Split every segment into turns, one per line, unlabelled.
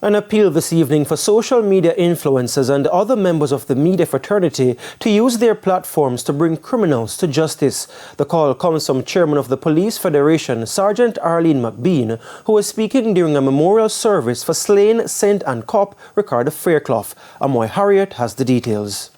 An appeal this evening for social media influencers and other members of the media fraternity to use their platforms to bring criminals to justice. The call comes from Chairman of the Police Federation, Sergeant Arlene McBean, who was speaking during a memorial service for slain Saint and Cop Ricardo Fairclough. Amoy Harriet has the details.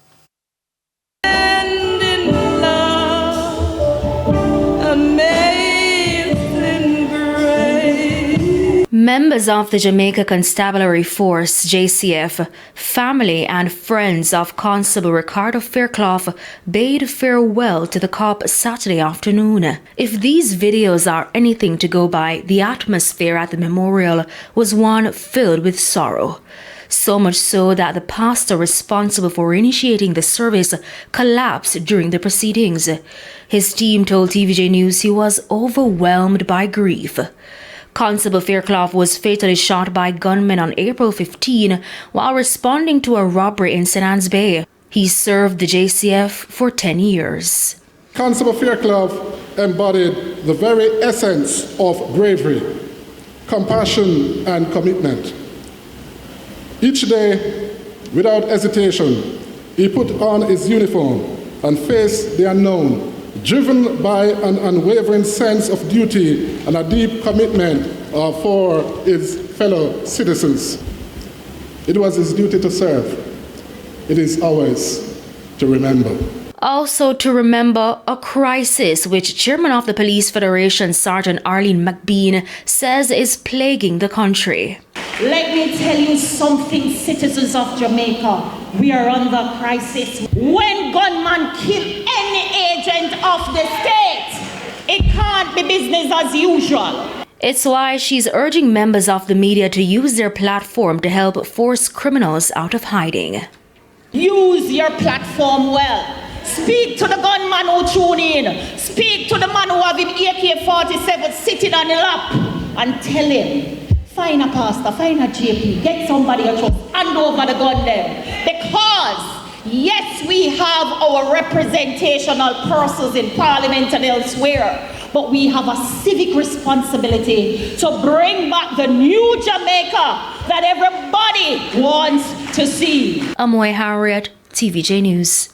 Members of the Jamaica Constabulary Force, JCF, family and friends of Constable Ricardo Fairclough bade farewell to the cop Saturday afternoon. If these videos are anything to go by, the atmosphere at the memorial was one filled with sorrow. So much so that the pastor responsible for initiating the service collapsed during the proceedings. His team told TVJ News he was overwhelmed by grief. Constable Fairclough was fatally shot by gunmen on April 15 while responding to a robbery in St. Anne's Bay. He served the JCF for 10 years.
Constable Fairclough embodied the very essence of bravery, compassion, and commitment. Each day, without hesitation, he put on his uniform and faced the unknown, driven by an unwavering sense of duty and a deep commitment for his fellow citizens. It was his duty to serve. It is ours to remember.
Also to remember a crisis which Chairman of the Police Federation, Sergeant Arlene McBean, says is plaguing the country.
Let me tell you something, citizens of Jamaica. We are under crisis. When gunmen kill any agent of the state, it can't be business as usual.
It's why she's urging members of the media to use their platform to help force criminals out of hiding.
Use your platform well. Speak to the gunman who tune in. Speak to the man who have him AK-47 sitting on the lap and tell him, find a pastor, find a JP, get somebody a trust, hand over the gun there. Because, yes, we have our representational persons in Parliament and elsewhere, but we have a civic responsibility to bring back the new Jamaica that everybody wants to see.
Amoy Harriet, TVJ News.